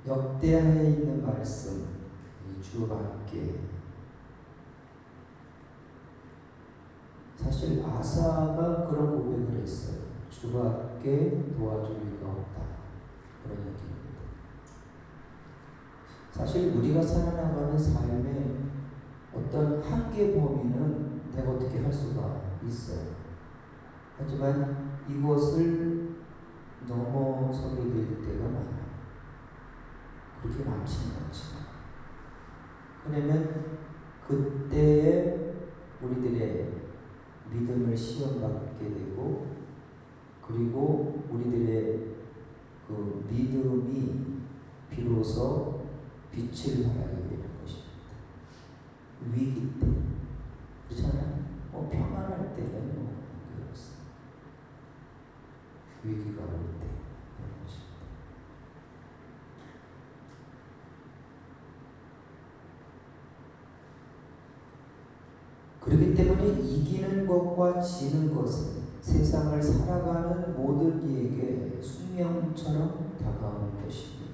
역대하에 있는 말씀, 주밖에. 사실 아사가 그런 고백을 했어요. 주밖에 도와줄 리가 없다. 그런 얘기입니다. 사실 우리가 살아나가는 삶의 어떤 한계 범위는 내가 어떻게 할 수가 있어요. 하지만 이것을 넘어서게 될 때가 많아요. 그렇게 많지는 않지만. 그러면 그때에 우리들의 믿음을 시험받게 되고, 그리고 우리들의 그 믿음이 비로소 빛을 발하게 되는 것입니다. 위기 때. 그렇잖아요. 평안할 때는 그렇습니다. 위기가 올 때 그런 것입니다. 그렇기 때문에 이기는 것과 지는 것은 세상을 살아가는 모든 이에게 숙명처럼 다가오는 것입니다.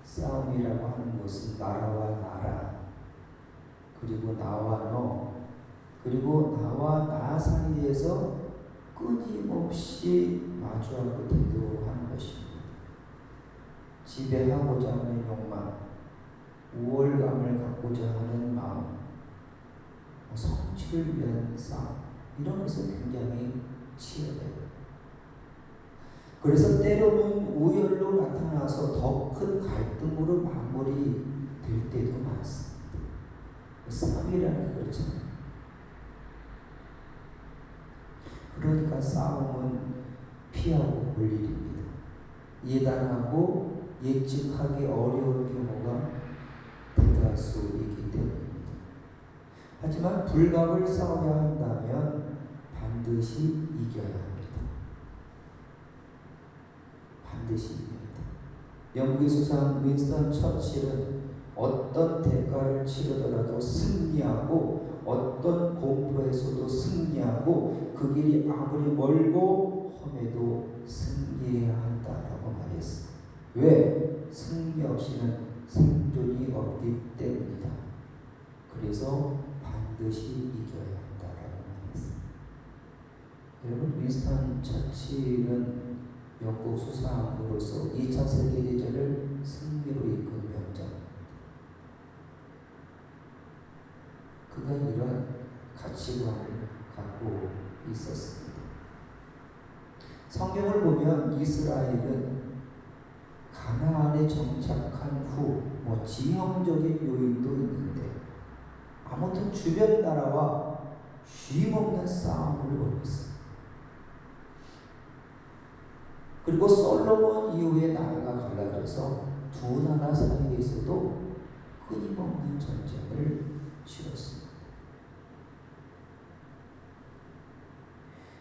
싸움이라고 하는 것은 나라와 나라, 그리고 나와 너, 그리고 나와 나 사이에서 끊임없이 마주하고 대두하는 것입니다. 지배하고자 하는 욕망, 우월감을 갖고자 하는 마음, 성취를 위한 싸움, 이런 것은 굉장히 치열해요. 그래서 때로는 우열로 나타나서 더 큰 갈등으로 마무리될 때도 많습니다. 싸움이라는 게 그렇잖아요. 그러니까 싸움은 피하고 볼 일입니다. 예단하고 예측하기 어려운 경우가 대다수 있기 때문입니다. 하지만 불갑을 싸워야 한다면 반드시 이겨야 합니다. 반드시 이깁니다. 영국의 수상 윈스턴 처칠은 어떤 대가를 치르더라도 승리하고, 어떤 공포에서도 승리하고, 그 길이 아무리 멀고 험해도 승리해야 한다라고 말했습니다. 왜? 승리 없이는 생존이 없기 때문이다. 그래서 반드시 이겨야 한다라고 말했습니다. 여러분, 윈스턴 처칠은 영국 수상으로서 2차 세계대전을 승리로 이끈 명장입니다. 그가 이러한 가치관을 갖고 있었습니다. 성경을 보면 이스라엘은 가나안에 정착한 후 지형적인 요인도 있는데, 아무튼 주변 나라와 쉼없는 싸움을 벌였어요. 그리고 솔로몬 이후에 나라가 갈라져서 두 나라 사이에서도 끊임없는 전쟁을 치렀습니다.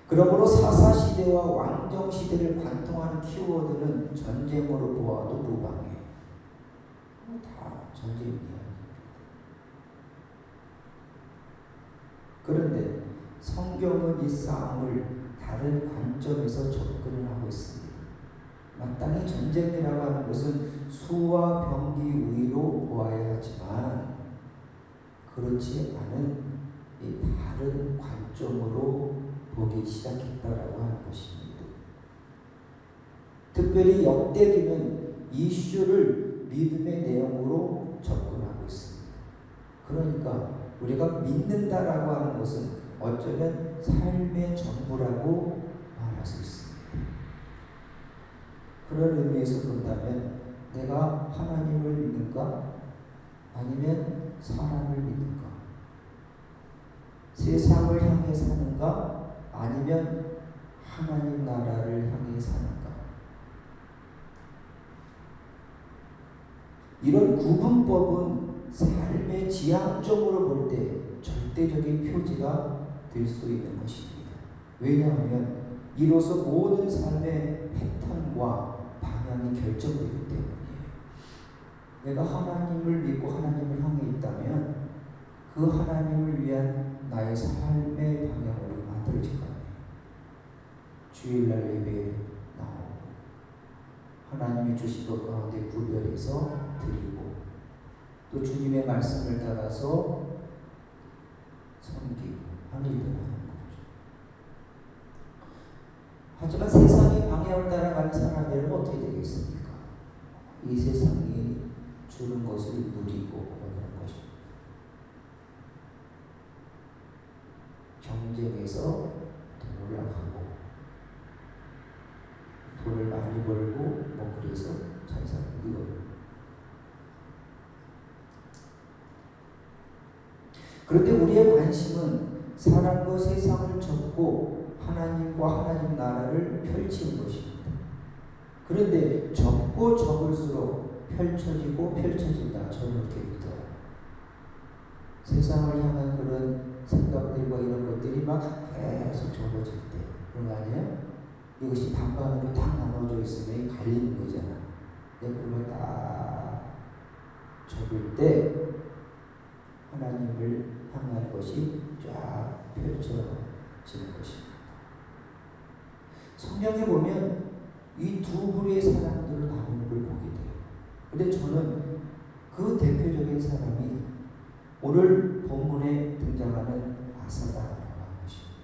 그러므로 사사시대와 왕정시대를 관통하는 키워드는 전쟁으로 보아도 무방해요. 다 전쟁 이야기입니다. 그런데 성경은 이 싸움을 다른 관점에서 접근을 하고 있습니다. 마땅히 전쟁이라고 하는 것은 수와 병기 우위로 보아야 하지만, 그렇지 않은 이 다른 관점으로 보기 시작했다라고 하는 것입니다. 특별히 역대기는 이슈를 믿음의 내용으로 접근하고 있습니다. 그러니까 우리가 믿는다라고 하는 것은 어쩌면 삶의 전부라고 말할 수 있습니다. 그런 의미에서 본다면 내가 하나님을 믿는가? 아니면 사람을 믿는가? 세상을 향해 사는가? 아니면 하나님 나라를 향해 사는가? 이런 구분법은 삶의 지향적으로 볼 때 절대적인 표지가 될 수 있는 것입니다. 왜냐하면 이로써 모든 삶의 패턴과 방향이 결정되기 때문이에요. 내가 하나님을 믿고 하나님을 향해 있다면 그 하나님을 위한 나의 삶의 방향으로 만들어질 거예요. 주일날 예배에 나오고, 하나님이 주신 것 가운데 구별해서 드리고 또 주님의 말씀을 따라서 섬기고 하는 일들을 하는 거죠. 하지만 세상이 방향을 따라가는 사람이라면 어떻게 되겠습니까? 이 세상이 주는 것을 누리고 오는 것입니다. 경쟁에서 돈 올라가고 돈을 많이 벌고 뭐 그래서 잘 사는 거예요. 그런데 우리의 관심은 사람과 세상을 접고 하나님과 하나님 나라를 펼치는 것입니다. 그런데 접고 접을수록 펼쳐지고 펼쳐진다. 저는 그렇게 믿어요. 세상을 향한 그런 생각들과 이런 것들이 막 계속 접어질 때 그런 거 아니에요? 이것이 반반으로 딱 나눠져 있으면 갈리는 거잖아. 근데 그걸 딱 접을 때 하나님을 향한 것이 쫙 펼쳐지는 것입니다. 성경에 보면 이 두 부류의 사람들을 나누는 걸 보게 돼요. 근데 저는 그 대표적인 사람이 오늘 본문에 등장하는 아사다라고 하는 것입니다.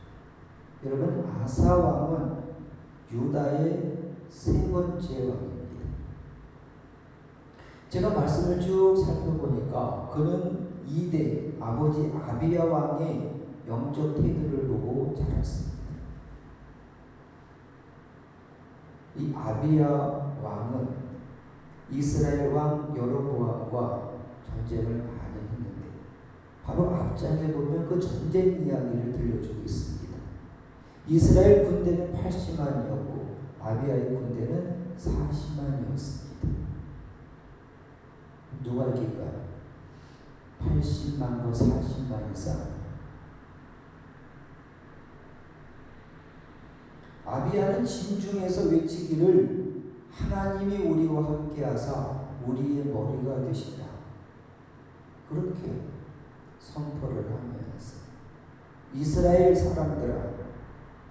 여러분, 아사 왕은 유다의 세 번째 왕입니다. 제가 말씀을 쭉 살펴보니까 그는 2대 아버지 아비야 왕의 영적 태도를 보고 자랐습니다. 이 아비야 왕은 이스라엘 왕 여로보암과 전쟁을 많이 했는데 바로 앞장에 보면 그 전쟁 이야기를 들려주고 있습니다. 이스라엘 군대는 80만이었고 아비야의 군대는 40만이었습니다. 누가 이길까요? 80만과 40만의 싸움. 아비야는 진중에서 외치기를 하나님이 우리와 함께하사 우리의 머리가 되시다. 그렇게 선포를 하면서 이스라엘 사람들아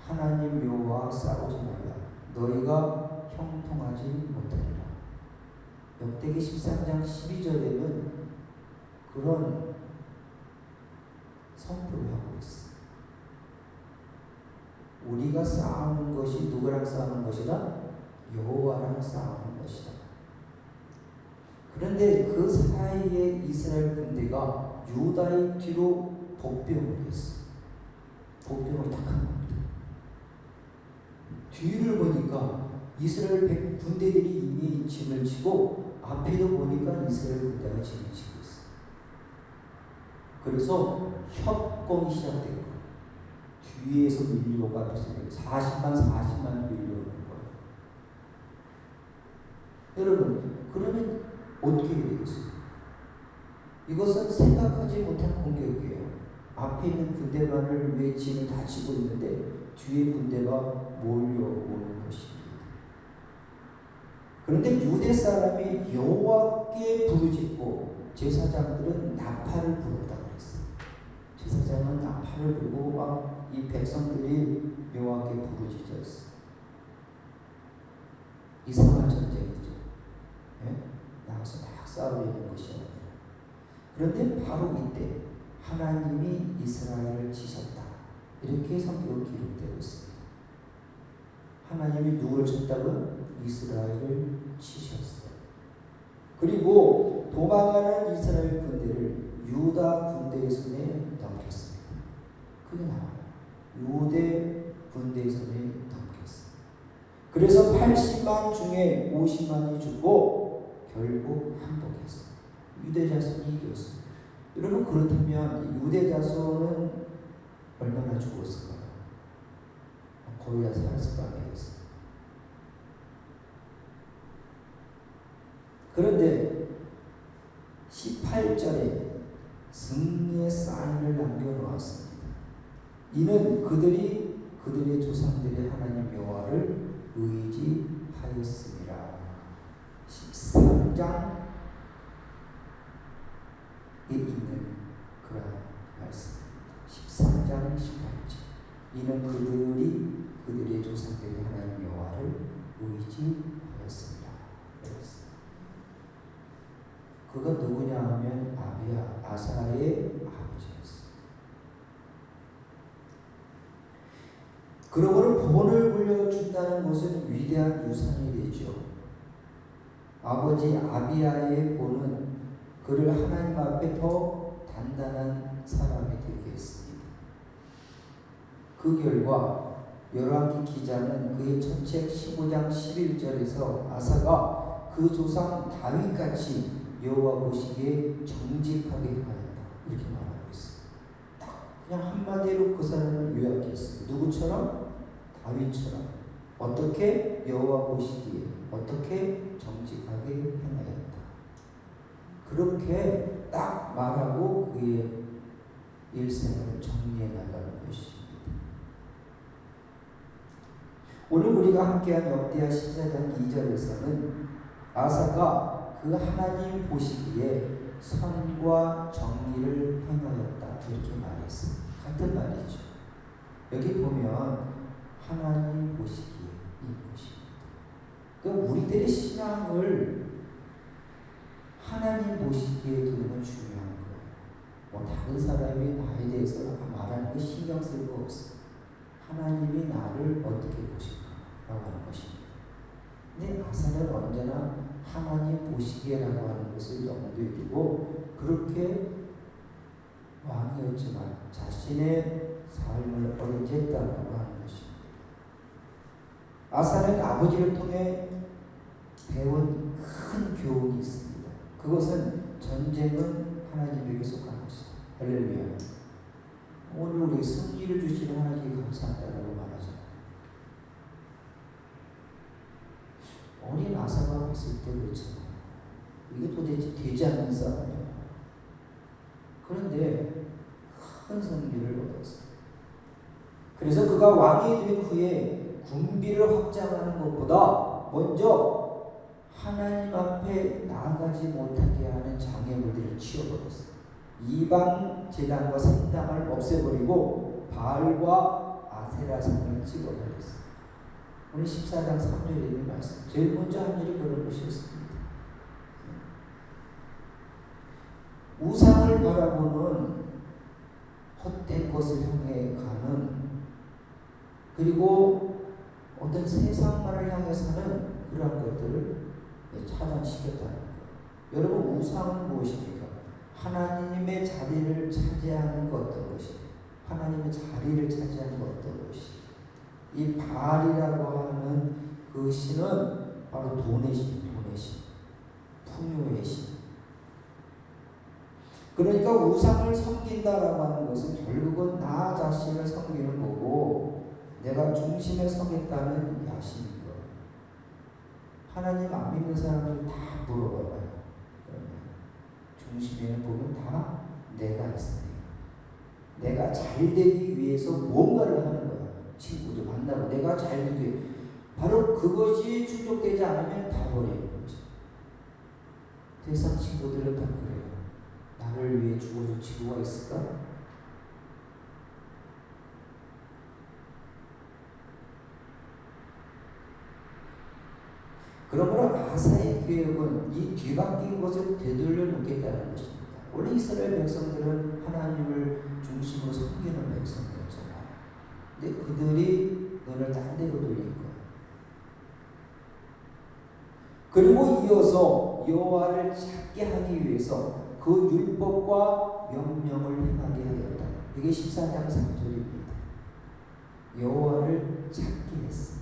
하나님 여호와 싸우지 말라. 너희가 형통하지 못하리라. 역대기 13장 12절에는 그런 선포를 하고 있어. 우리가 싸우는 것이 누구랑 싸우는 것이다? 여호와랑 싸우는 것이다. 그런데 그 사이에 이스라엘 군대가 유다의 뒤로 복병을 했어. 복병을 딱 한 겁니다. 뒤를 보니까 이스라엘 군대들이 이미 진을 치고 앞에도 보니까 이스라엘 군대가 진을 치고 있어. 그래서 협공이 시작된 거야. 뒤에서 밀려오고 앞에서 40만 밀려오는 거예요. 여러분, 그러면 어떻게 되겠어요? 이것은 생각하지 못한 공격이에요. 앞에 있는 군대만을 왜 진을 다 치고 있는데 뒤에 군대가 몰려오는 것입니다. 그런데 유대 사람이 여호와께 부르짖고 제사장들은 나팔을 불었다고 그랬어요. 제사장은 나팔을 불고 막 이 백성들이 여호와께 부르짖었어요. 이상한 전쟁이죠. 네? 나가서 막 싸우려는 것이 아니라. 그런데 바로 이때 하나님이 이스라엘을 치셨다. 이렇게 성경은 기록되고 있습니다. 하나님이 누구를 쳤다고요? 이스라엘을 치셨어요. 그리고 도망가는 이스라엘 군대를 유다 군대의 손에 넘겼습니다. 그게 나와요. 유대 군대의 손에 넘겼어요. 그래서 80만 중에 50만이 죽고 결국 항복했어요. 유대 자손이 이겼어요. 여러분, 그렇다면 유대 자손은 얼마나 죽었을까요? 거의 다 살았을 거 아니겠어요. 그런데 18절에 승리의 사인을 남겨놓았습니다. 이는 그들의 조상들의 하나님 여호와를 의지하였습니다. 13장에 있는 그런 말씀. 13장 18절. 이는 그들의 조상들의 하나님 여호와를 의지하였습니다. 그가 누구냐 하면 아사의 아버지였어요. 그러므로 본을 물려준다는 것은 위대한 유산이 되죠. 아버지 아비야의 본은 그를 하나님 앞에 더 단단한 사람이 되게 했습니다. 그 결과 열왕기 기자는 그의 첫 책 15장 11절에서 아사가 그 조상 다윗같이 여호와 보시기에 정직하게 행하였다 이렇게 말하고 있어요. 딱 그냥 한마디로 그 사람을 요약했어요. 누구처럼? 다윗처럼. 어떻게? 여호와 보시기에 어떻게 정직하게 행하였다. 그렇게 딱 말하고 그의 일생을 정리해 나가는 것입니다. 오늘 우리가 함께한 역대하 14장 2절에서는 아사가 그 하나님 보시기에 선과 정의를 행하였다 이렇게 말했어요. 같은 말이죠. 여기 보면 하나님 보시기에 이 것입니다. 그러니까 우리들의 신앙을 하나님 보시기에 두는 건 중요한 거예요. 뭐 다른 사람이 나에 대해서 말하는 거 신경 쓸 거 없어요. 하나님이 나를 어떻게 보실까라고 하는 것입니다. 근데 아사는 언제나 하나님 보시기에라고 하는 것을 염두에 두고 그렇게 왕이었지만 자신의 삶을 어렵게 했다고 하는 것입니다. 아사는 아버지를 통해 배운 큰 교훈이 있습니다. 그것은 전쟁은 하나님에게 속한 것이다. 할렐루야. 오늘 우리 승리를 주시는 하나님께 감사한다라고 말하잖아요. 어린 아사가 봤을 때 그렇잖아요. 이게 도대체 되지 않는 싸움이야. 그런데 큰 승리를 얻었어요. 그래서 그가 왕이 된 후에 군비를 확장하는 것보다 먼저 하나님 앞에 나아가지 못하게 하는 장애물들을 치워버렸어요. 이방 제단과 생당을 없애버리고 바알과 아세라상을 찍어버렸어요. 오늘 14장 3절에 있는 말씀. 제일 먼저 한 일이 그런 것이었습니다. 우상을 바라보는 헛된 것을 향해 가는 그리고 어떤 세상만을 향해 사는 그런 것들을 차단시켰다는 거예요. 여러분 우상은 무엇입니까? 하나님의 자리를 차지하는 것 어떤 것이 하나님의 자리를 차지하는 것 어떤 것이 이 바알이라고 하는 그 신은 바로 돈의 신, 풍요의 신. 그러니까 우상을 섬긴다라고 하는 것은 결국은 나 자신을 섬기는 거고 내가 중심에 서겠다는 야심인 거예요. 하나님 안 믿는 사람들 다 물어봐봐요. 중심에는 보면 다 내가 있어요. 내가 잘 되기 위해서 뭔가를 하는 거야. 친구도 만나고 내가 잘 되기 바로 그것이 충족되지 않으면 다 버리는 거지. 세상 친구들은 다 그래요. 나를 위해 죽어줄 친구가 있을까? 그러므로 아사의 계획은 이 뒤바뀐 것을 되돌려 놓겠다는 것입니다. 원래 이스라엘 백성들은 하나님을 중심으로 섬기는 백성이었잖아요. 근데 그들이 눈을 딴 데로 돌린 거예요. 그리고 이어서 여호와를 찾게 하기 위해서 그 율법과 명령을 행하게 하였다. 이게 14장 3절입니다. 여호와를 찾게 했어.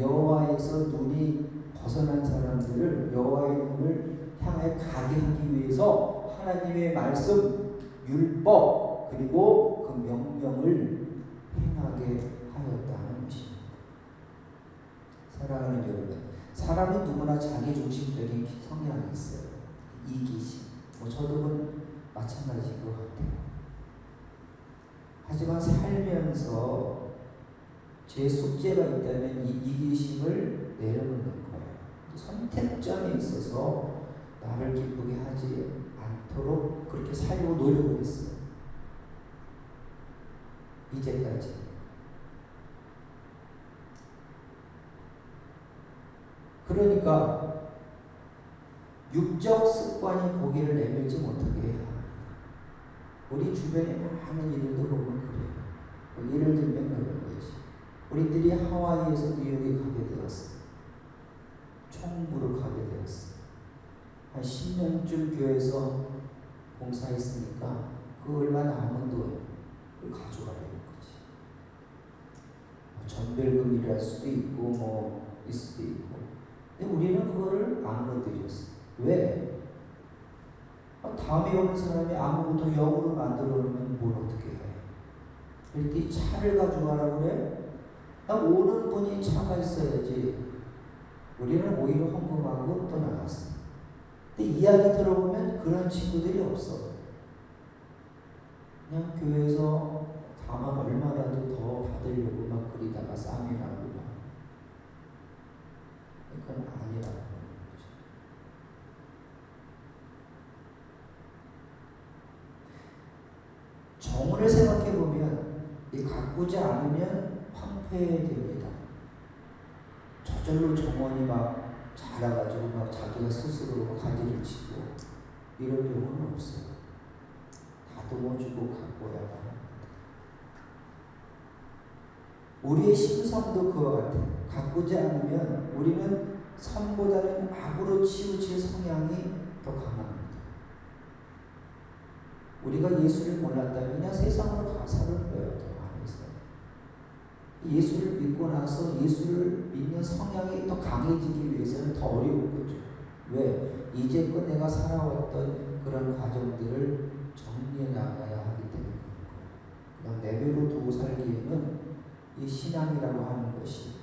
여호와에서 눈이 벗어난 사람들을 여호와의 눈을 향해 가게 하기 위해서 하나님의 말씀, 율법 그리고 그 명령을 행하게 하였다는 것입니다. 사랑하는 여러분, 사람은 누구나 자기중심적인 성향이 있어요. 이기심. 저도 마찬가지인 것 같아요. 하지만 살면서 제 숙제가 있다면 이 이기심을 내려놓는 거예요. 선택점에 있어서 나를 기쁘게 하지 않도록 그렇게 살려고 노력을 했어요. 이제까지. 그러니까 육적 습관이 고개를 내밀지 못하게 해야 합니다. 우리 주변에 많은 일들도 보면 그래요. 예를 들면 그런 거지. 우리들이 하와이에서 뉴욕에 가게 되었어요. 총무로 가게 되었어요. 한 10년쯤 교회에서 봉사했으니까 그 얼마 남은 돈을 가져가려는 거지. 전별금이랄 수도 있고 뭐 있을 수도 있고. 근데 우리는 그거를 안 건드렸어. 왜? 다음에 오는 사람이 아무것도 영으로 만들어 놓으면 뭘 어떻게 해? 이렇게 차를 가져가라고 그래? 오는 분이 차가 있어야지. 우리는 오히려 헌금하고 또 나갔어. 근데 이야기 들어보면 그런 친구들이 없어. 그냥 교회에서 다만 얼마라도 더 받으려고 막 그리다가 쌈이 나고 막. 그건 아니라고 하는 거죠. 정원을 생각해 보면 이 가꾸지 않으면 황폐됩니다. 저절로 정원이 막 자라가지고 막 자기가 스스로 막 가지를 치고 이런 경우는 없어요. 다듬어주고 가꿔야 합니다. 우리의 심성도 그와 같아요. 가꾸지 않으면 우리는 선보다는 악으로 치우칠 성향이 더 강합니다. 우리가 예수를 몰랐다면 그냥 세상으로 가사를 거예요. 더 안에서. 예수를 믿고 나서 예수를 믿는 성향이 더 강해지기 위해서는 더 어려운 거죠. 왜? 이제껏 내가 살아왔던 그런 과정들을 정리해 나가야 하기 때문에 그런 거예요. 그냥 내버려 두고 살기에는 이 신앙이라고 하는 것이.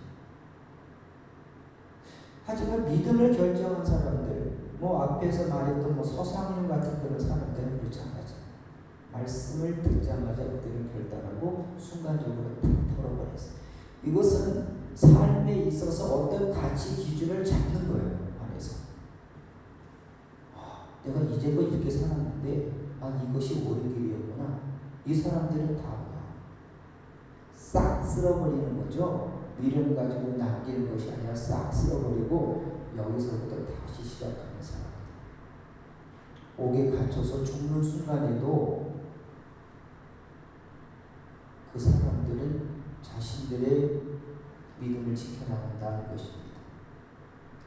하지만 믿음을 결정한 사람들, 뭐 앞에서 말했던 뭐 서상윤 같은 그런 사람들은 그렇지 않아요. 말씀을 듣자마자 그들은 결단하고 순간적으로 탁 털어버렸어요. 이것은 삶에 있어서 어떤 가치 기준을 잡는 거예요. 안에서. 내가 이제껏 이렇게 살았는데 이것이 옳은 길이었구나. 이 사람들은 다 싹 쓸어버리는 거죠. 미련 가지고 남기는 것이 아니라 싹 쓸어버리고 여기서부터 다시 시작하는 사람. 옥에 갇혀서 죽는 순간에도 그 사람들은 자신들의 믿음을 지켜나간다는 것입니다.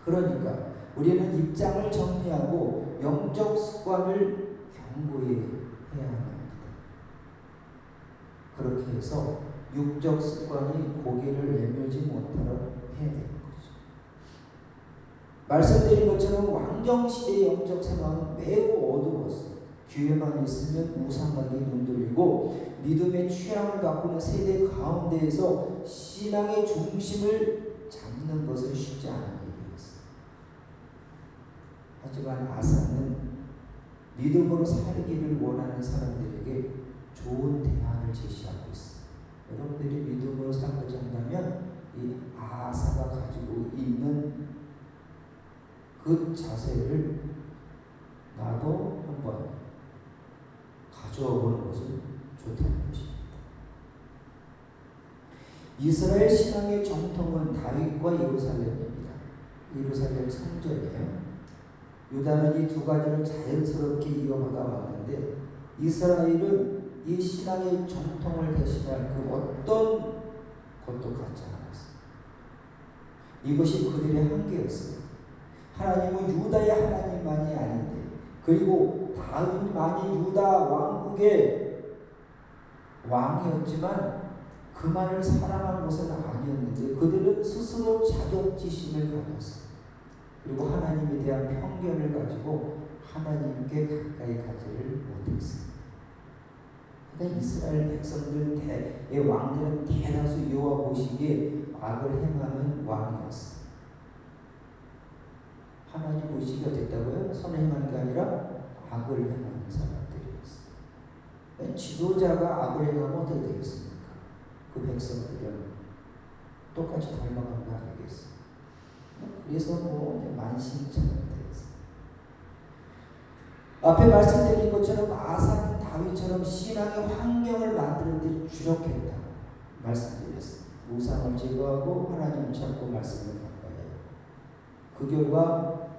그러니까 우리는 입장을 정리하고 영적 습관을 견고히 해야 합니다. 그렇게 해서 육적 습관이 고개를 내밀지 못하도록 해야 되는 거죠. 말씀드린 것처럼 왕정시대의 영적 상황은 매우 어두웠어요. 기회만 있으면 우상하게 눈들리고 믿음의 취향을 바꾸는 세대 가운데에서 신앙의 중심을 잡는 것은 쉽지 않은 일이었어요. 하지만 아사는 믿음으로 살기를 원하는 사람들에게 좋은 대안을 제시하고 있어요. 여러분들이 믿음으로 살고자 한다면 이 아사가 가지고 있는 그 자세를 나도 한번 가져와 보는 것은 좋다는 것입니다. 이스라엘 신앙의 정통은 다윗과 예루살렘입니다. 예루살렘 성전이에요. 유다는 이 두 가지를 자연스럽게 이어받아 왔는데 이스라엘은 이 신앙의 정통을 대신할 그 어떤 것도 갖지 않았어요. 이것이 그들의 한계였어요. 하나님은 유다의 하나님만이 아닌데, 그리고 다윗만이 유다 왕국의 왕이었지만 그만을 사랑하는 것은 아니었는데 그들은 스스로 자격지심을 가졌어요. 그리고 하나님에 대한 편견을 가지고 하나님께 가까이 가지를 못했어요. 그러니까 이스라엘 백성들의 왕들은 대다수 여호와 보시기에 악을 행하는 왕이었어요. 하나님 보시기가 됐다고요? 선을 행하는 게 아니라 악을 행하는 사람들이었어요. 지도자가 악을 행하면 어떻게 되겠습니까? 그 백성들은 똑같이 닮아가는 거 아니겠어요? 그래서 뭐 만신창이 되겠어요. 앞에 말씀드린 것처럼 아사는 다윗처럼 신앙의 환경을 만드는 데 주력했다 말씀드렸습니다. 우상을 제거하고 하나님을 찾고 말씀을 바꿔야 해요. 그 결과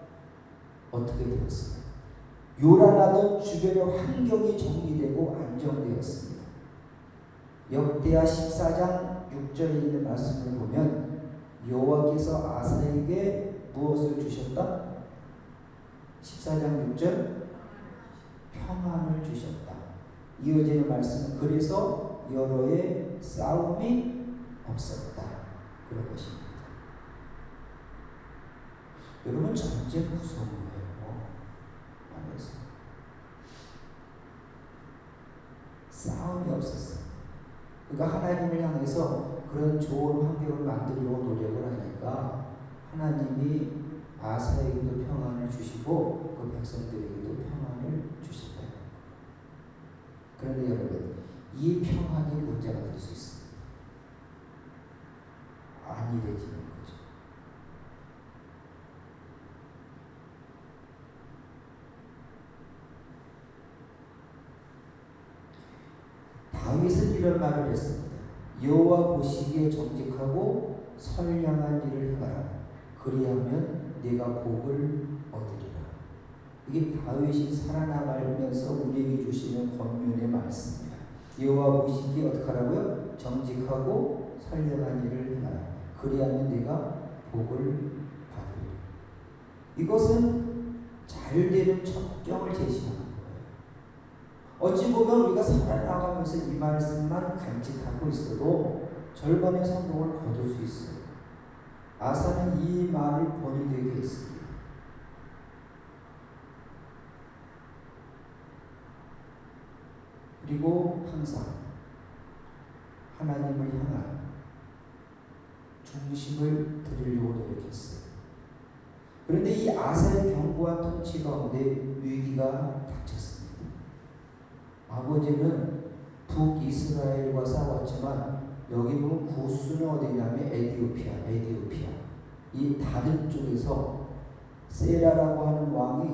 어떻게 되었습니까? 요란하던 주변의 환경이 정리되고 안정되었습니다. 역대하 14장 6절에 있는 말씀을 보면 여호와께서 아사에게 무엇을 주셨다? 14장 6절 평안을 주셨다. 이어지는 말씀은 그래서 여로의 싸움이 없었다. 그런 것입니다. 여러분 전쟁 무서운 거예요. 안에서 싸움이 없었어요. 그러니까 하나님을 향해서 그런 좋은 환경을 만들려고 노력을 하니까 하나님이 아사에게도 평안을 주시고 그 백성들에게도 평안을 주신다. 그런데 여러분 이 평안이 문제가 될 수 있습니다. 안일해지는 거죠. 다윗은 이런 말을 했습니다. 여호와 보시기에 정직하고 선량한 일을 행하라. 그리하면 네가 복을 얻으리라. 이게 다윗이 살아나가면서 우리에게 주시는 권면의 말씀입니다. 여호와 보시기에 어떻게 하라고요? 정직하고 선량한 일을 행하라. 그리하면 네가 복을 받으리라. 이것은 잘 되는 첫경을 제시하는 거예요. 어찌 보면 우리가 살아나가면서 이 말씀만 간직하고 있어도 절반의 성공을 거둘 수 있어요. 아사는 이 말을 본이 되게 했습니다. 그리고 항상 하나님을 향한 중심을 드리려고 노력했어요. 그런데 이 아사의 견고한 통치 가운데 위기가 닥쳤습니다. 아버지는 북이스라엘과 싸웠지만 여기 보면 구스는 어디냐면 에디오피아. 이 다른 쪽에서 세라라고 하는 왕이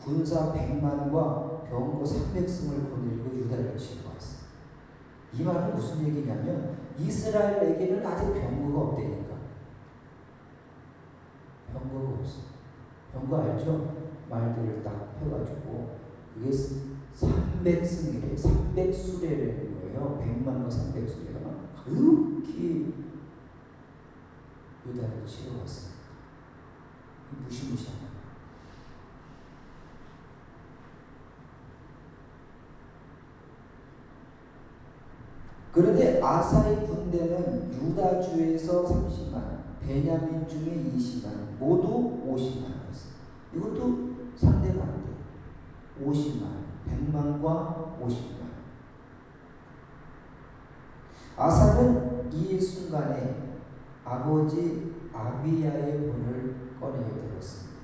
군사 100만과 병거 300승을 거느리고 유다를 치고 왔어요. 이 말은 무슨 얘기냐면 이스라엘에게는 아직 병거가 없다니까. 병거가 없어. 병거 알죠? 말들을 딱 펴가지고 그게 300승이래. 300수레라는 거예요. 100만과 300수레가 그렇게 유다를 치러 왔어요. 무시무시한 거예요. 그런데 아사의 군대는 유다주에서 30만, 베냐민 중에 20만, 모두 50만이었어요. 이것도 상대가 안 돼요. 50만, 100만과 50만. 아사는 이 순간에 아버지 아비야의 본을 꺼내게 되었습니다.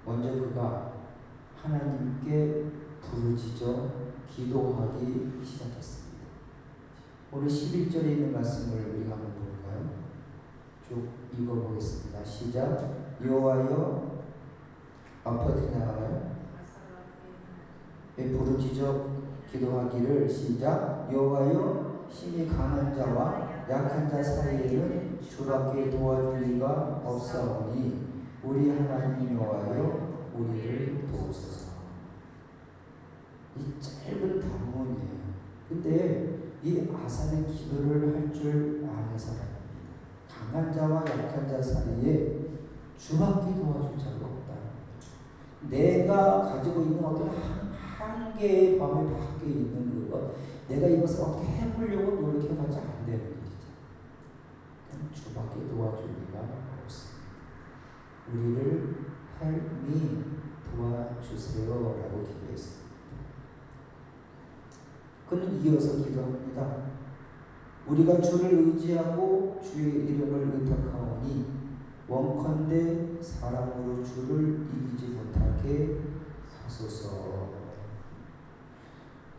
먼저 그가 하나님께 부르짖어 기도하기 시작했습니다. 오늘 11절에 있는 말씀을 우리가 한번 볼까요? 쭉 읽어보겠습니다. 시작. 여호와여, 앞으로 나가나요? 부르짖어 기도하기를 시작. 여호와여, 힘이 강한 자와 약한 자 사이에는 주밖에 도와줄 리가 없사오니 우리 하나님 여호와여, 우리를 도우소서. 이 짧은 단문이에요. 근데 이 아사는 기도를 할 줄 아는 사람입니다. 강한 자와 약한 자 사이에 주밖에 도와줄 자가 없다. 내가 가지고 있는 어떤 한계의 범위 밖에 있는 것, 내가 이것을 어떻게 해보려고 노력해봤자 안 되는 일이죠. 주밖에 도와줄 리가 없습니다. 우리를 help me, 도와주세요 라고 기도했습니다. 그는 이어서 기도합니다. 우리가 주를 의지하고 주의 이름을 의탁하오니 원컨대 사람으로 주를 이기지 못하게 하소서.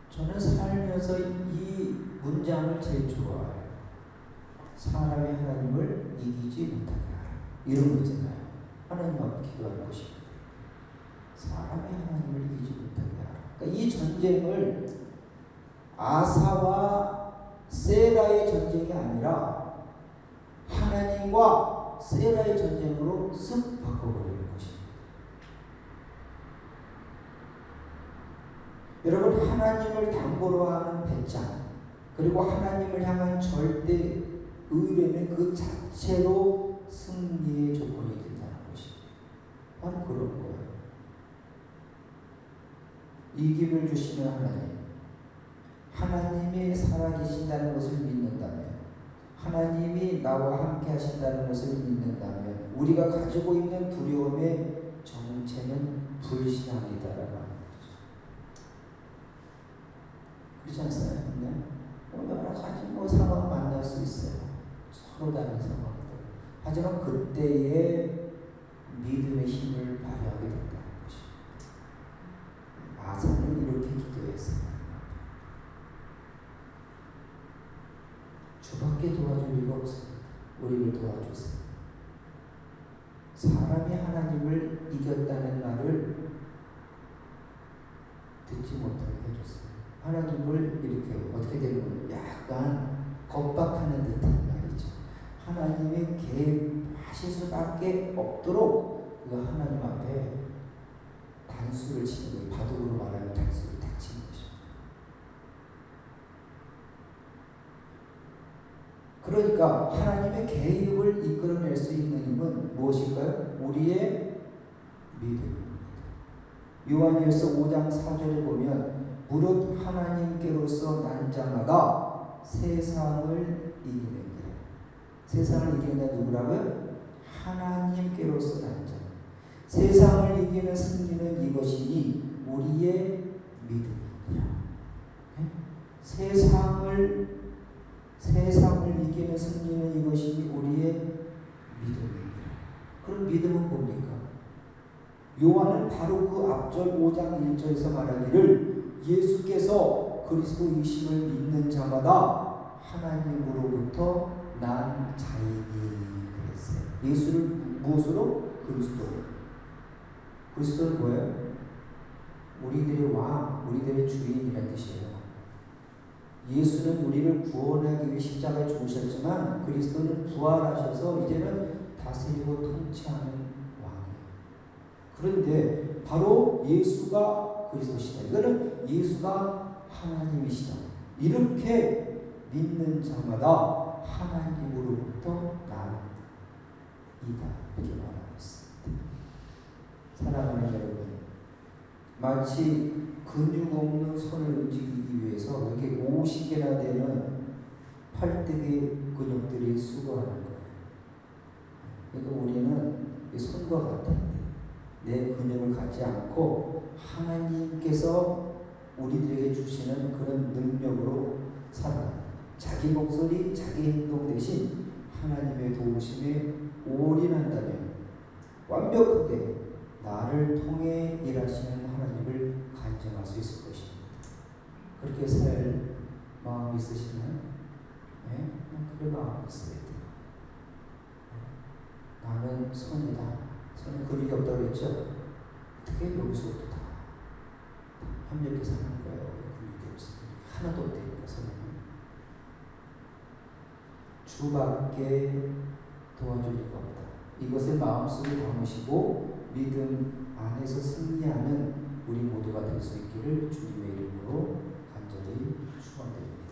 저는 살면서 이 문장을 제일 좋아해요. 사람의 하나님을 이기지 못하게 하라. 이런 거 있잖아요. 하나님 앞에 기도하는 것입니다. 사람의 하나님을 이기지 못하게 하라. 그러니까 이 전쟁을 아사와 세라의 전쟁이 아니라 하나님과 세라의 전쟁으로 쓱 바꿔버리는 것입니다. 여러분, 하나님을 담보로 하는 배짱, 그리고 하나님을 향한 절대 의뢰는 그 자체로 승리의 조건이 된다는 것입니다. 바로 그런 거예요. 이김을 주시는 하나님이 살아계신다는 것을 믿는다면, 하나님이 나와 함께 하신다는 것을 믿는다면, 우리가 가지고 있는 두려움의 정체는 불신앙이다라는 거죠. 그렇지 않습니까? 여러 가지 상황 만날 수 있어요. 서로 다른 상황들. 하지만 그때에 믿음의 힘을 발휘하게 된다는 것입니다. 아사는 이렇게 기도했습니다. 주밖에 도와줄 리가 없습니다. 우리를 도와주세요. 사람이 하나님을 이겼다는 말을 듣지 못하게 해줬어요. 하나님을 이렇게 어떻게 되는 거예요? 약간 겁박하는 듯한 말이죠. 하나님이 개입하실 수밖에 없도록 그 하나님 앞에 단수를 치는 거예요. 바둑으로 말하면 단수를 딱 치는 것입니다. 그러니까 하나님의 개입을 이끌어낼 수 있는 힘은 무엇일까요? 우리의 믿음입니다. 요한일서 5장 4절에 보면 무릇 하나님께로서 난장하다 세상을 이기는데, 세상을 이기는 누구라고요? 하나님께로서 난장. 세상을 이기는 승리는 이것이니 우리의 믿음입니다. 세상을 이기는 승리는 이것이니 우리의 믿음입니다. 그럼 믿음은 뭡니까? 요한은 바로 그 앞절 5장 1절에서 말하기를 예수께서 그리스도이심을 믿는 자마다 하나님으로부터 난 자이니 그랬어요. 예수를 무엇으로? 그리스도로. 그리스도는 뭐예요? 우리들의 왕, 우리들의 주인이라는 뜻이에요. 예수는 우리를 구원하기 위해 십자가에 죽으셨지만 그리스도는 부활하셔서 이제는 다스리고 통치하는 왕이에요. 그런데 바로 예수가 그리스도시다. 이거는 예수가 하나님이시다. 이렇게 믿는 자마다 하나님으로부터 나이다. 이렇게 말하고 있습니다. 사랑하는 여러분, 마치 근육 없는 손을 움직이기 위해서 여기 50개나 되는 팔뚝의 근육들이 수고하는 거예요. 그러니까 우리는 이 손과 같은데 내 근육을 갖지 않고 하나님께서 우리들에게 주시는 그런 능력으로 살아가는, 자기 목소리, 자기 행동 대신 하나님의 도우심에 올인한다면 완벽하게 나를 통해 일하시는 하나님을 간증할 수 있을 것입니다. 그렇게 살 마음이 있으시나요? 네? 그런 마음이 있어야 돼요. 나는 손이다. 손에 근육이 없다고 그랬죠? 어떻게 여기서부터 다 협력해서 하는 거예요. 근육이 없으면 하나도 없다니까 손에는. 주밖에 도와줄 리가 없다. 이것을 마음속에 담으시고 믿음 안에서 승리하는 우리 모두가 될 수 있기를 주님의 이름으로 간절히 축원드립니다.